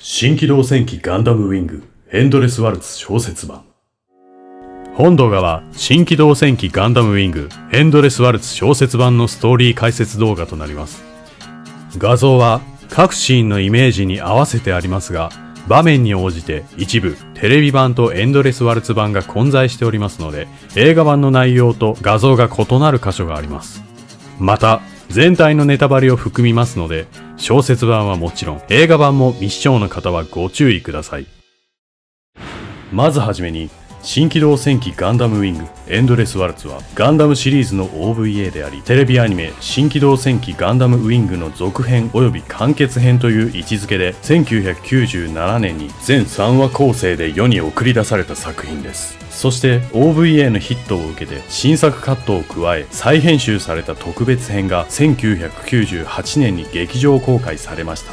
新機動戦機ガンダムウィングエンドレスワルツ小説版。本動画は新機動戦機ガンダムウィングエンドレスワルツ小説版のストーリー解説動画となります。画像は各シーンのイメージに合わせてありますが、場面に応じて一部テレビ版とエンドレスワルツ版が混在しておりますので、映画版の内容と画像が異なる箇所があります。また全体のネタバレを含みますので、小説版はもちろん映画版も未視聴の方はご注意ください。まずはじめに、新機動戦機ガンダムウィングエンドレスワルツはガンダムシリーズの OVA であり、テレビアニメ新機動戦機ガンダムウィングの続編及び完結編という位置づけで1997年に全3話構成で世に送り出された作品です。そして OVA のヒットを受けて新作カットを加え再編集された特別編が1998年に劇場公開されました。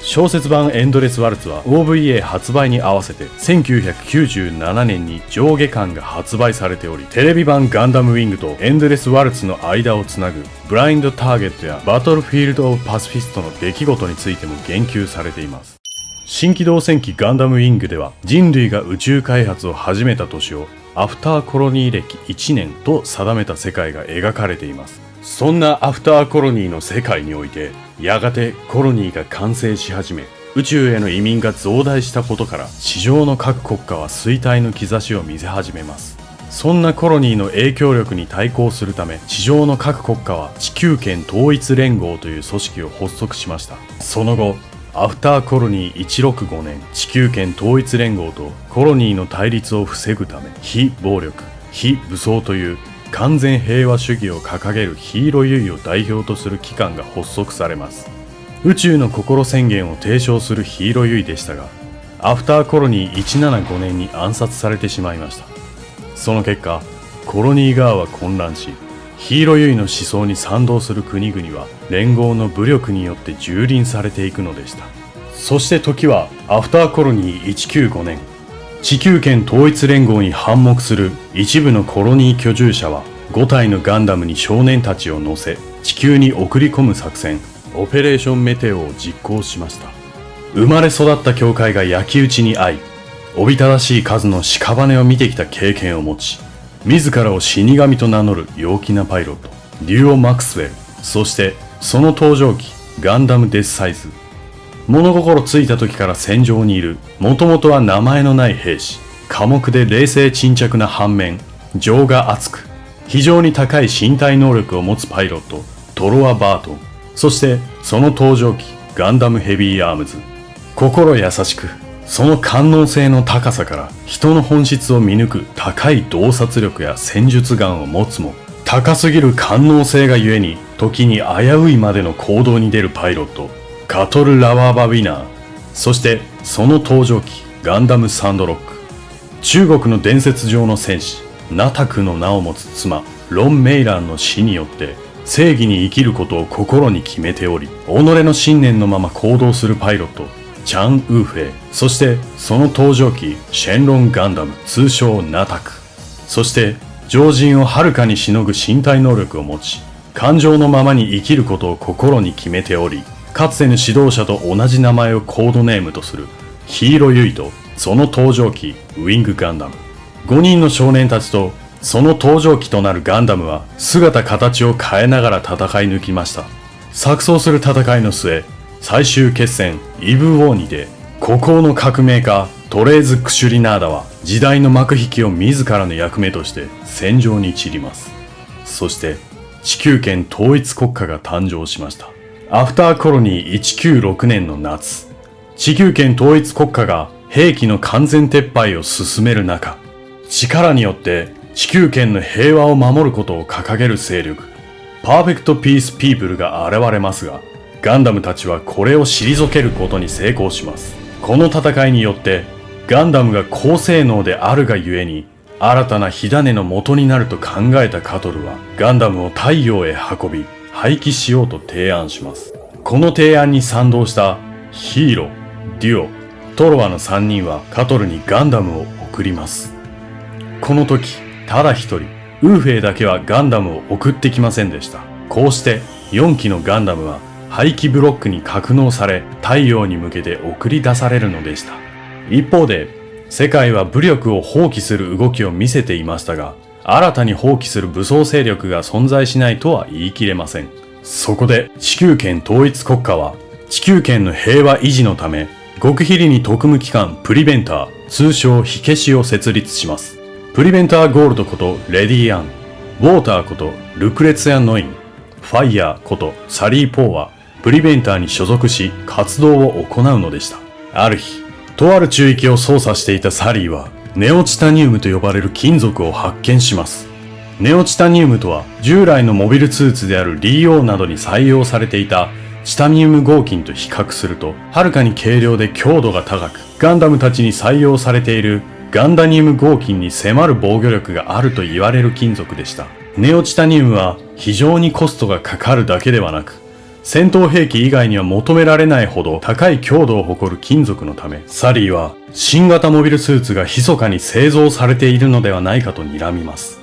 小説版エンドレスワルツは OVA 発売に合わせて1997年に上下巻が発売されており、テレビ版ガンダムウィングとエンドレスワルツの間をつなぐブラインドターゲットやバトルフィールド・オブ・パシフィストの出来事についても言及されています。新機動戦機ガンダムウィングでは人類が宇宙開発を始めた年をアフターコロニー歴1年と定めた世界が描かれています。そんなアフターコロニーの世界において、やがてコロニーが完成し始め、宇宙への移民が増大したことから地上の各国家は衰退の兆しを見せ始めます。そんなコロニーの影響力に対抗するため、地上の各国家は地球圏統一連合という組織を発足しました。その後アフターコロニー165年、地球圏統一連合とコロニーの対立を防ぐため、非暴力、非武装という完全平和主義を掲げるヒーローユイを代表とする機関が発足されます。宇宙の心宣言を提唱するヒーローユイでしたが、アフターコロニー175年に暗殺されてしまいました。その結果、コロニー側は混乱し、ヒーローユイの思想に賛同する国々は連合の武力によって蹂躙されていくのでした。そして時はアフターコロニー195年、地球圏統一連合に反目する一部のコロニー居住者は5体のガンダムに少年たちを乗せ地球に送り込む作戦オペレーションメテオを実行しました。生まれ育った教会が焼き討ちに遭い、おびただしい数の屍を見てきた経験を持ち、自らを死神と名乗る陽気なパイロットデュオ・マクスウェル、そしてその登場機ガンダムデスサイズ。物心ついた時から戦場にいる、もともとは名前のない兵士、寡黙で冷静沈着な反面情が熱く非常に高い身体能力を持つパイロットトロワ・バートン、そしてその登場機ガンダムヘビーアームズ。心優しく、その官能性の高さから人の本質を見抜く高い洞察力や戦術眼を持つも、高すぎる官能性がゆえに時に危ういまでの行動に出るパイロットカトル・ラワーバ・ウィナー、そしてその登場機ガンダムサンドロック。中国の伝説上の戦士ナタクの名を持つ妻ロン・メイランの死によって正義に生きることを心に決めており、己の信念のまま行動するパイロットチャン・ウーフェイ、そしてその登場機シェンロン・ガンダム通称ナタク、そして常人をはるかにしのぐ身体能力を持ち、感情のままに生きることを心に決めており、かつての指導者と同じ名前をコードネームとするヒーローユイとその登場機ウィングガンダム。5人の少年たちとその登場機となるガンダムは姿形を変えながら戦い抜きました。錯綜する戦いの末、最終決戦イブ・ウォーにて孤高の革命家トレーズ・クシュリナーダは時代の幕引きを自らの役目として戦場に散ります。そして地球圏統一国家が誕生しました。アフターコロニー196年の夏、地球圏統一国家が兵器の完全撤廃を進める中、力によって地球圏の平和を守ることを掲げる勢力パーフェクトピースピープルが現れますが、ガンダムたちはこれを退けることに成功します。この戦いによってガンダムが高性能であるがゆえに新たな火種の元になると考えたカトルはガンダムを太陽へ運び廃棄しようと提案します。この提案に賛同したヒーロ、デュオ、トロワの3人はカトルにガンダムを送ります。この時ただ一人ウーフェイだけはガンダムを送ってきませんでした。こうして4機のガンダムは排気ブロックに格納され、太陽に向けて送り出されるのでした。一方で、世界は武力を放棄する動きを見せていましたが、新たに放棄する武装勢力が存在しないとは言い切れません。そこで地球圏統一国家は地球圏の平和維持のため極秘裏に特務機関プリベンター、通称火消しを設立します。プリベンターゴールドことレディアン、ウォーターことルクレツィア・ノイン、ファイヤーことサリー・ポーはプリベンターに所属し活動を行うのでした。ある日、とある中域を操作していたサリーはネオチタニウムと呼ばれる金属を発見します。ネオチタニウムとは従来のモビルスーツである DO などに採用されていたチタニウム合金と比較するとはるかに軽量で強度が高く、ガンダムたちに採用されているガンダニウム合金に迫る防御力があると言われる金属でした。ネオチタニウムは非常にコストがかかるだけではなく、戦闘兵器以外には求められないほど高い強度を誇る金属のため、サリーは新型モビルスーツが密かに製造されているのではないかと睨みます。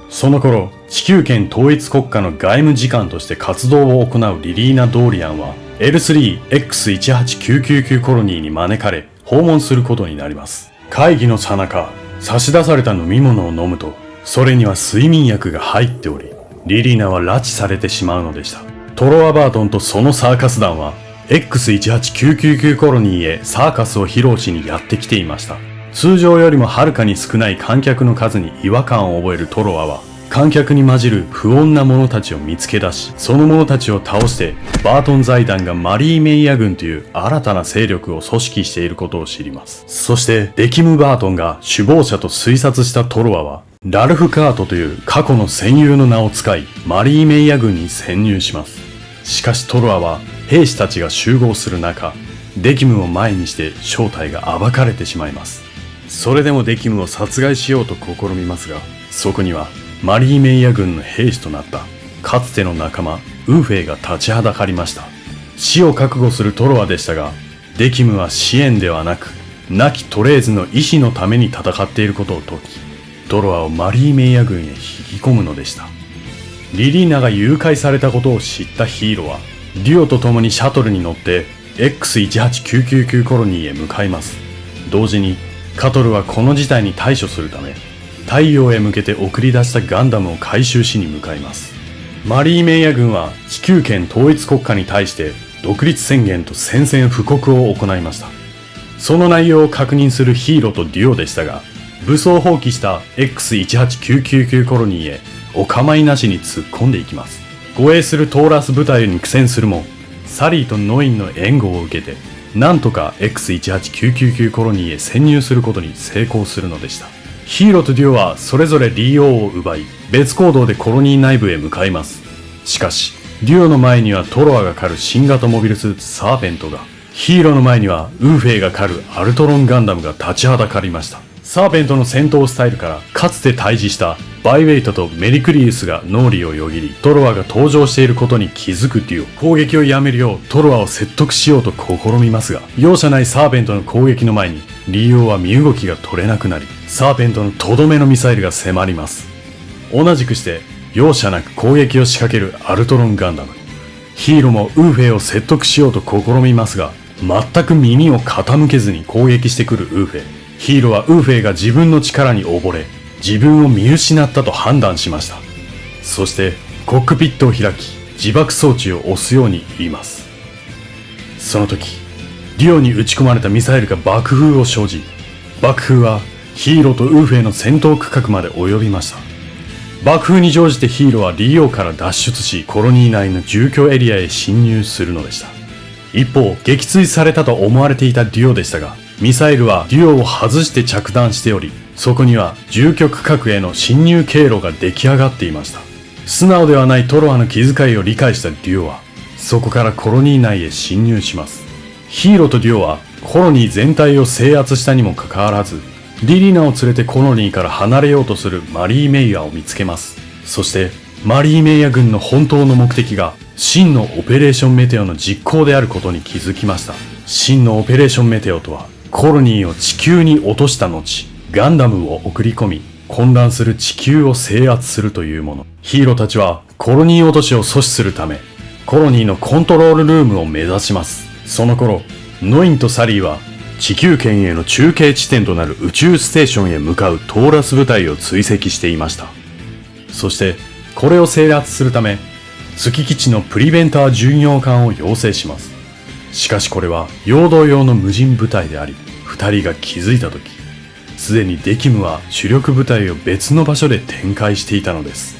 その頃、地球圏統一国家の外務次官として活動を行うリリーナ・ドーリアンは L3X18999 コロニーに招かれ訪問することになります。会議の最中、差し出された飲み物を飲むと、それには睡眠薬が入っており、リリーナは拉致されてしまうのでした。トロワ・バートンとそのサーカス団は X18999 コロニーへサーカスを披露しにやってきていました。通常よりもはるかに少ない観客の数に違和感を覚えるトロワは観客に混じる不穏な者たちを見つけ出し、その者たちを倒してバートン財団がマリーメイヤ軍という新たな勢力を組織していることを知ります。そしてデキム・バートンが首謀者と推察したトロワはラルフ・カートという過去の戦友の名を使いマリーメイヤ軍に潜入します。しかしトロワは兵士たちが集合する中、デキムを前にして正体が暴かれてしまいます。それでもデキムを殺害しようと試みますが、そこにはマリーメイヤ軍の兵士となったかつての仲間ウーフェイが立ちはだかりました。死を覚悟するトロワでしたが、デキムは支援ではなく亡きトレーズの意志のために戦っていることを説き、トロワをマリーメイヤ軍へ引き込むのでした。リリーナが誘拐されたことを知ったヒーローはデュオと共にシャトルに乗って X18999 コロニーへ向かいます。同時にカトルはこの事態に対処するため太陽へ向けて送り出したガンダムを回収しに向かいます。マリーメイヤ軍は地球圏統一国家に対して独立宣言と宣戦布告を行いました。その内容を確認するヒーローとデュオでしたが、武装放棄した X18999 コロニーへお構いなしに突っ込んでいきます。護衛するトーラス部隊に苦戦するも、サリーとノインの援護を受けて、なんとか X18999 コロニーへ潜入することに成功するのでした。ヒーローとデュオはそれぞれ DO を奪い、別行動でコロニー内部へ向かいます。しかし、デュオの前にはトロワが狩る新型モビルスーツサーペントが、ヒーローの前にはウーフェイが狩るアルトロンガンダムが立ちはだかりました。サーペントの戦闘スタイルからかつて対峙したバイウェイトとメリクリウスが脳裏をよぎり、トロワが登場していることに気づくデュオ。攻撃をやめるようトロワを説得しようと試みますが、容赦ないサーペントの攻撃の前にリオは身動きが取れなくなり、サーペントのとどめのミサイルが迫ります。同じくして容赦なく攻撃を仕掛けるアルトロンガンダム。ヒーローもウーフェイを説得しようと試みますが、全く耳を傾けずに攻撃してくるウーフェイ。ヒーローはウーフェイが自分の力に溺れ、自分を見失ったと判断しました。そしてコックピットを開き、自爆装置を押すように言います。その時、デュオに撃ち込まれたミサイルが爆風を生じ、爆風はヒーローとウーフェイの戦闘区画まで及びました。爆風に乗じてヒーローはリオから脱出し、コロニー内の住居エリアへ侵入するのでした。一方、撃墜されたと思われていたデュオでしたが、ミサイルはデュオを外して着弾しており、そこには住居区画への侵入経路が出来上がっていました。素直ではないトロワの気遣いを理解したデュオは、そこからコロニー内へ侵入します。ヒーローとデュオはコロニー全体を制圧したにもかかわらず、リリーナを連れてコロニーから離れようとするマリーメイヤを見つけます。そしてマリーメイヤ軍の本当の目的が真のオペレーションメテオの実行であることに気づきました。真のオペレーションメテオとは、コロニーを地球に落とした後、ガンダムを送り込み、混乱する地球を制圧するというもの。ヒーローたちはコロニー落としを阻止するため、コロニーのコントロールルームを目指します。その頃、ノインとサリーは地球圏への中継地点となる宇宙ステーションへ向かうトーラス部隊を追跡していました。そしてこれを制圧するため、月基地のプリベンター巡洋艦を要請します。しかしこれは陽動用の無人部隊であり、二人が気づいた時、すでにデキムは主力部隊を別の場所で展開していたのです。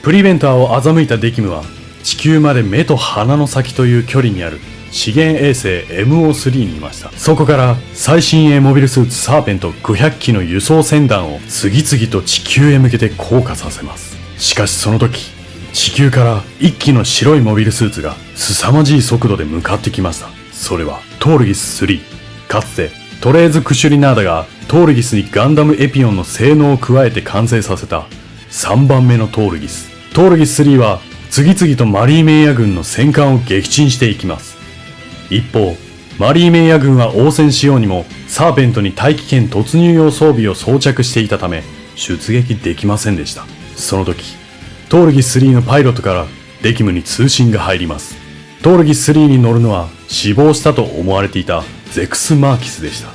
プリベンターを欺いたデキムは、地球まで目と鼻の先という距離にある資源衛星 MO3 にいました。そこから最新鋭モビルスーツサーペント500機の輸送船団を次々と地球へ向けて降下させます。しかしその時、地球から一機の白いモビルスーツが凄まじい速度で向かってきました。それはトールギス3。かつてトレーズ・クシュリナーダがトールギスにガンダムエピオンの性能を加えて完成させた3番目のトールギス。トールギス3は次々とマリーメイヤ軍の戦艦を撃沈していきます。一方、マリーメイヤ軍は応戦しようにもサーペントに大気圏突入用装備を装着していたため出撃できませんでした。その時、トールギス3のパイロットからデキムに通信が入ります。トールギス3に乗るのは死亡したと思われていたゼクス・マーキスでした。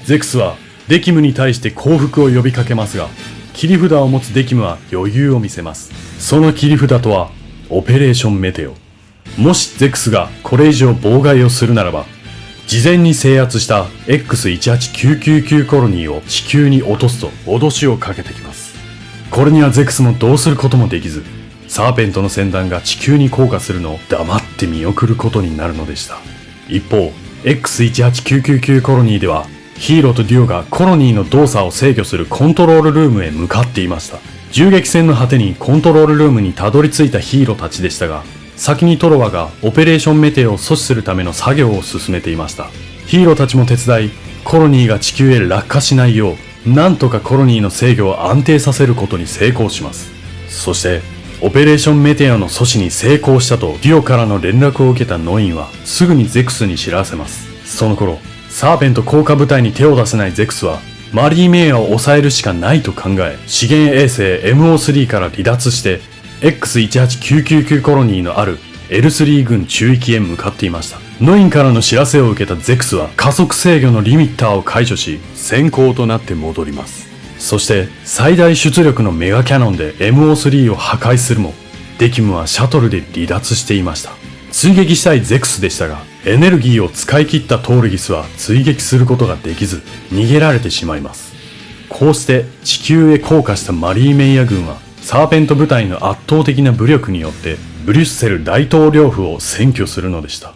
ゼクスはデキムに対して降伏を呼びかけますが、切り札を持つデキムは余裕を見せます。その切り札とはオペレーションメテオ。もしゼクスがこれ以上妨害をするならば、事前に制圧した X18999 コロニーを地球に落とすと脅しをかけてきます。これにはゼクスもどうすることもできず、サーペントの船団が地球に降下するのを黙って見送ることになるのでした。一方、X18999 コロニーではヒーローとデュオがコロニーの動作を制御するコントロールルームへ向かっていました。銃撃戦の果てにコントロールルームにたどり着いたヒーローたちでしたが、先にトロワがオペレーションメテオを阻止するための作業を進めていました。ヒーローたちも手伝い、コロニーが地球へ落下しないよう、なんとかコロニーの制御を安定させることに成功します。そして、オペレーションメテオの阻止に成功したとデュオからの連絡を受けたノインはすぐにゼクスに知らせます。その頃、サーペント降下部隊に手を出せないゼクスは、マリーメイヤを抑えるしかないと考え、資源衛星 MO3 から離脱して、X18999 コロニーのある L3 軍中域へ向かっていました。ノインからの知らせを受けたゼクスは加速制御のリミッターを解除し、先行となって戻ります。そして最大出力のメガキャノンで MO3 を破壊するも、デキムはシャトルで離脱していました。追撃したいゼクスでしたが、エネルギーを使い切ったトールギスは追撃することができず、逃げられてしまいます。こうして地球へ降下したマリーメイヤ軍は、サーペント部隊の圧倒的な武力によってブリュッセル大統領府を占拠するのでした。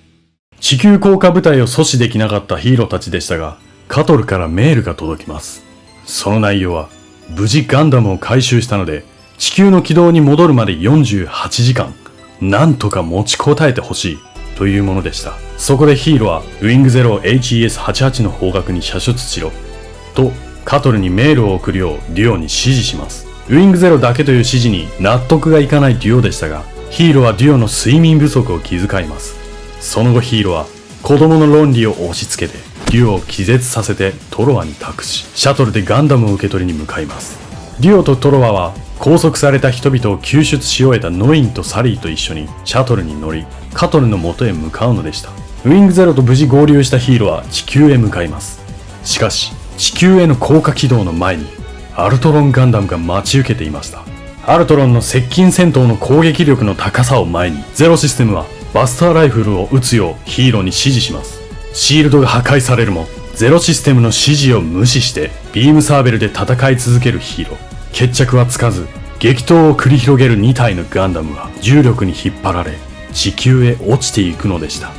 地球降下部隊を阻止できなかったヒーローたちでしたが、カトルからメールが届きます。その内容は、無事ガンダムを回収したので、地球の軌道に戻るまで48時間、なんとか持ちこたえてほしいというものでした。そこでヒーローはウィングゼロ HES88 の方角に射出しろとカトルにメールを送るようデュオに指示します。ウィングゼロだけという指示に納得がいかないデュオでしたが、ヒーローはデュオの睡眠不足を気遣います。その後ヒーローは子供の論理を押し付けてデュオを気絶させてトロワに託し、シャトルでガンダムを受け取りに向かいます。デュオとトロワは拘束された人々を救出し終えたノインとサリーと一緒にシャトルに乗り、カトルの元へ向かうのでした。ウィングゼロと無事合流したヒーローは地球へ向かいます。しかし地球への降下軌道の前にアルトロンガンダムが待ち受けていました。アルトロンの接近戦闘の攻撃力の高さを前に、ゼロシステムはバスターライフルを撃つようヒーローに指示します。シールドが破壊されるも、ゼロシステムの指示を無視してビームサーベルで戦い続けるヒーロー。決着はつかず、激闘を繰り広げる2体のガンダムは重力に引っ張られ、地球へ落ちていくのでした。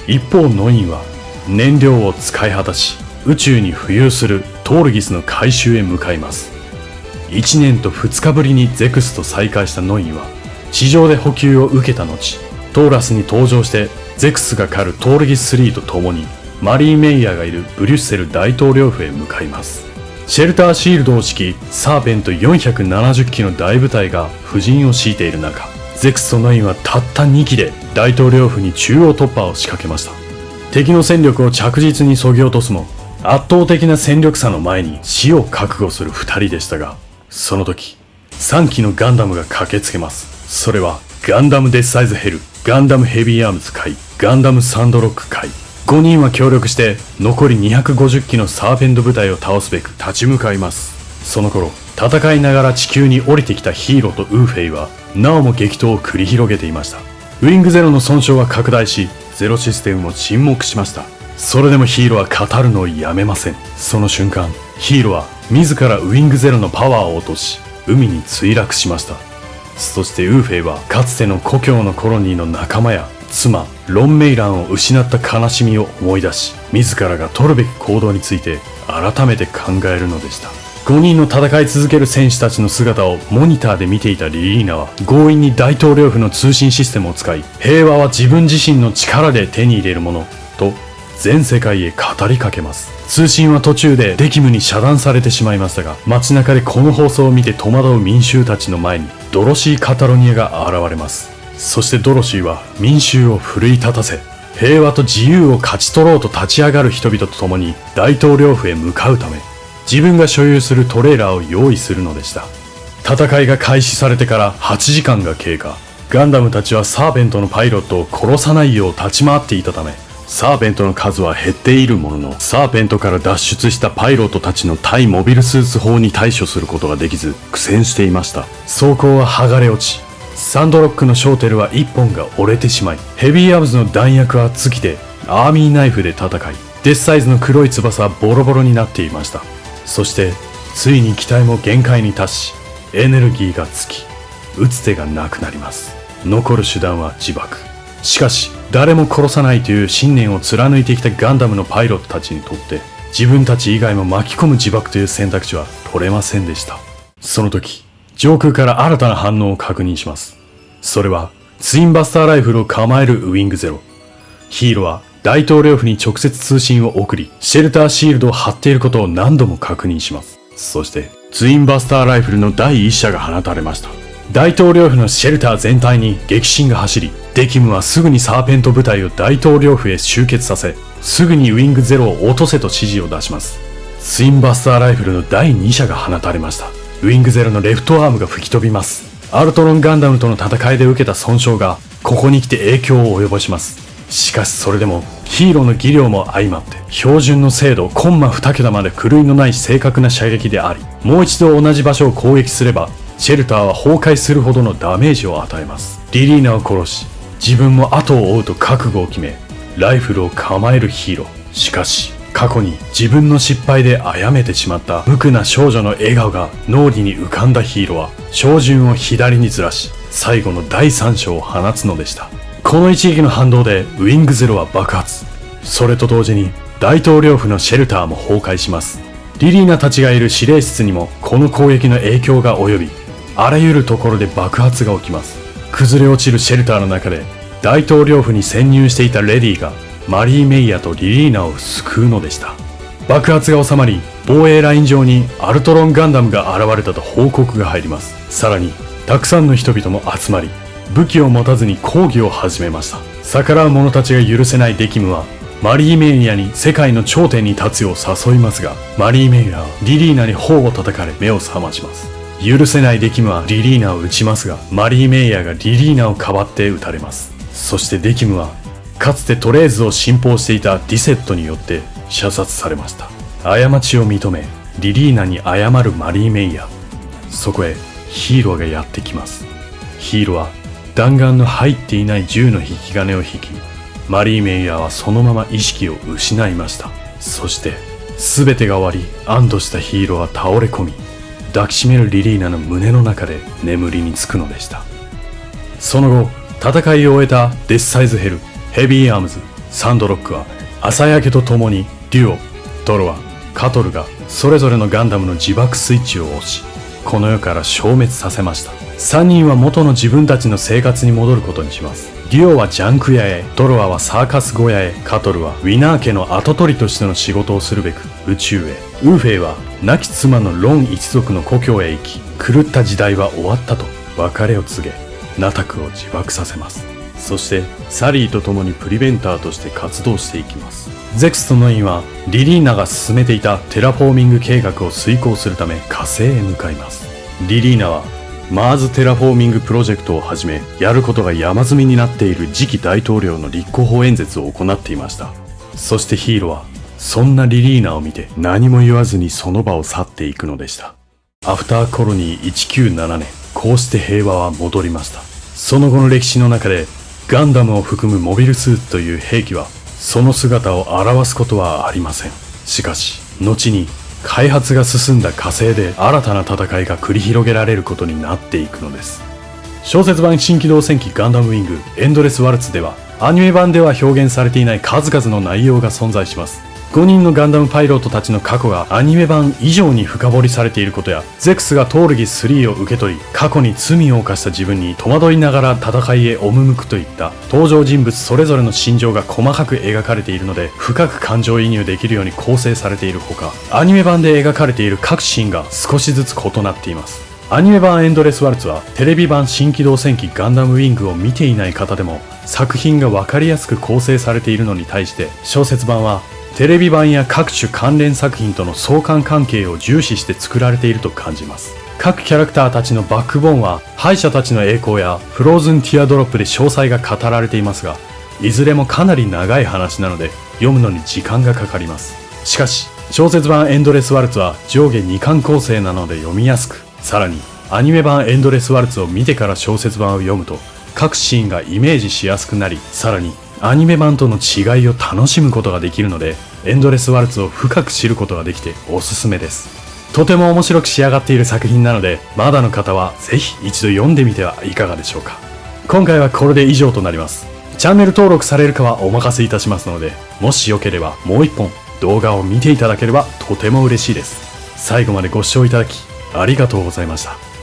一方ノインは燃料を使い果たし、宇宙に浮遊するトールギスの回収へ向かいます。1年と2日ぶりにゼクスと再会したノインは、地上で補給を受けた後、トーラスに登場してゼクスが狩るトールギス3と共に、マリー・メイヤーがいるブリュッセル大統領府へ向かいます。シェルターシールドを敷き、サーペント470機の大部隊が布陣を敷いている中、ゼクスとノインはたった2機で大統領府に中央突破を仕掛けました。敵の戦力を着実に削ぎ落とすも、圧倒的な戦力差の前に死を覚悟する2人でしたが、その時、3機のガンダムが駆けつけます。それはガンダムデスサイズヘル、ガンダムヘビーアームズ海、ガンダムサンドロック海。5人は協力して残り250機のサーペント部隊を倒すべく立ち向かいます。その頃、戦いながら地球に降りてきたヒーローとウーフェイはなおも激闘を繰り広げていました。ウィングゼロの損傷は拡大し、ゼロシステムも沈黙しました。それでもヒーローは語るのをやめません。その瞬間、ヒーローは自らウィングゼロのパワーを落とし、海に墜落しました。そしてウーフェイはかつての故郷のコロニーの仲間や妻ロン・メイランを失った悲しみを思い出し、自らが取るべき行動について改めて考えるのでした。5人の戦い続ける戦士たちの姿をモニターで見ていたリリーナは強引に大統領府の通信システムを使い、平和は自分自身の力で手に入れるものと全世界へ語りかけます。通信は途中でデキムに遮断されてしまいましたが、街中でこの放送を見て戸惑う民衆たちの前にドロシー・カタロニアが現れます。そしてドロシーは民衆を奮い立たせ、平和と自由を勝ち取ろうと立ち上がる人々と共に大統領府へ向かうため、自分が所有するトレーラーを用意するのでした。戦いが開始されてから8時間が経過。ガンダムたちはサーペントのパイロットを殺さないよう立ち回っていたため、サーペントの数は減っているものの、サーペントから脱出したパイロットたちの対モビルスーツ砲に対処することができず苦戦していました。装甲は剥がれ落ち、サンドロックのショーテルは1本が折れてしまい、ヘビーアームズの弾薬は尽きてアーミーナイフで戦い、デスサイズの黒い翼はボロボロになっていました。そしてついに機体も限界に達し、エネルギーが尽き、打つ手がなくなります。残る手段は自爆。しかし誰も殺さないという信念を貫いてきたガンダムのパイロットたちにとって、自分たち以外も巻き込む自爆という選択肢は取れませんでした。その時、上空から新たな反応を確認します。それはツインバスターライフルを構えるウィングゼロ。ヒーローは大統領府に直接通信を送り、シェルターシールドを張っていることを何度も確認します。そしてツインバスターライフルの第一射が放たれました。大統領府のシェルター全体に激震が走り、デキムはすぐにサーペント部隊を大統領府へ集結させ、すぐにウィングゼロを落とせと指示を出します。ツインバスターライフルの第2射が放たれました。ウィングゼロのレフトアームが吹き飛びます。アルトロンガンダムとの戦いで受けた損傷がここに来て影響を及ぼします。しかしそれでもヒーローの技量も相まって、標準の精度コンマ2桁まで狂いのない正確な射撃であり、もう一度同じ場所を攻撃すればシェルターは崩壊するほどのダメージを与えます。リリーナを殺し、自分も後を追うと覚悟を決め、ライフルを構えるヒーロー。しかし過去に自分の失敗で殺めてしまった無垢な少女の笑顔が脳裏に浮かんだヒーローは、照準を左にずらし最後の第3章を放つのでした。この一撃の反動でウィングゼロは爆発。それと同時に大統領府のシェルターも崩壊します。リリーナたちがいる司令室にもこの攻撃の影響が及び、あらゆるところで爆発が起きます。崩れ落ちるシェルターの中で大統領府に潜入していたレディがマリー・メイヤとリリーナを救うのでした。爆発が収まり、防衛ライン上にアルトロンガンダムが現れたと報告が入ります。さらにたくさんの人々も集まり、武器を持たずに抗議を始めました。逆らう者たちが許せないデキムはマリー・メイヤに世界の頂点に立つよう誘いますが、マリー・メイヤはリリーナに頬を叩かれ目を覚まします。許せないデキムはリリーナを撃ちますが、マリー・メイヤがリリーナをかばって撃たれます。そしてデキムはかつてトレーズを信奉していたディセットによって射殺されました。過ちを認めリリーナに謝るマリー・メイヤ。そこへヒーローがやってきます。ヒーローは弾丸の入っていない銃の引き金を引き、マリー・メイヤーはそのまま意識を失いました。そして全てが終わり、安堵したヒーローは倒れ込み、抱きしめるリリーナの胸の中で眠りにつくのでした。その後戦いを終えたデスサイズヘル、ヘビーアームズ、サンドロックは朝焼けとともにデュオ、ドロワ、カトルがそれぞれのガンダムの自爆スイッチを押し、この世から消滅させました。3人は元の自分たちの生活に戻ることにします。デュオはジャンク屋へ、ドロワはサーカス小屋へ、カトルはウィナー家の跡取りとしての仕事をするべく宇宙へ。ウーフェイは亡き妻のロン一族の故郷へ行き、狂った時代は終わったと別れを告げ、ナタクを自爆させます。そしてサリーと共にプリベンターとして活動していきます。ゼクスとノインはリリーナが進めていたテラフォーミング計画を遂行するため火星へ向かいます。リリーナはマーズテラフォーミングプロジェクトをはじめ、やることが山積みになっている次期大統領の立候補演説を行っていました。そしてヒーローは、そんなリリーナを見て何も言わずにその場を去っていくのでした。アフターコロニー197年、こうして平和は戻りました。その後の歴史の中で、ガンダムを含むモビルスーツという兵器は、その姿を表すことはありません。しかし、後に開発が進んだ火星で新たな戦いが繰り広げられることになっていくのです。小説版新機動戦記ガンダムウィングエンドレスワルツでは、アニメ版では表現されていない数々の内容が存在します。5人のガンダムパイロットたちの過去がアニメ版以上に深掘りされていることや、ゼクスがトールギ3を受け取り、過去に罪を犯した自分に戸惑いながら戦いへ赴くといった登場人物それぞれの心情が細かく描かれているので、深く感情移入できるように構成されているほか、アニメ版で描かれている各シーンが少しずつ異なっています。アニメ版エンドレスワルツはテレビ版新機動戦記ガンダムウィングを見ていない方でも作品が分かりやすく構成されているのに対して、小説版はテレビ版や各種関連作品との相関関係を重視して作られていると感じます。各キャラクターたちのバックボーンは敗者たちの栄光やフローズンティアドロップで詳細が語られていますが、いずれもかなり長い話なので読むのに時間がかかります。しかし小説版エンドレスワルツは上下2巻構成なので読みやすく、さらにアニメ版エンドレスワルツを見てから小説版を読むと各シーンがイメージしやすくなり、さらにアニメ版との違いを楽しむことができるので、エンドレスワルツを深く知ることができておすすめです。とても面白く仕上がっている作品なので、まだの方はぜひ一度読んでみてはいかがでしょうか。今回はこれで以上となります。チャンネル登録されるかはお任せいたしますので、もしよければもう一本動画を見ていただければとても嬉しいです。最後までご視聴いただきありがとうございました。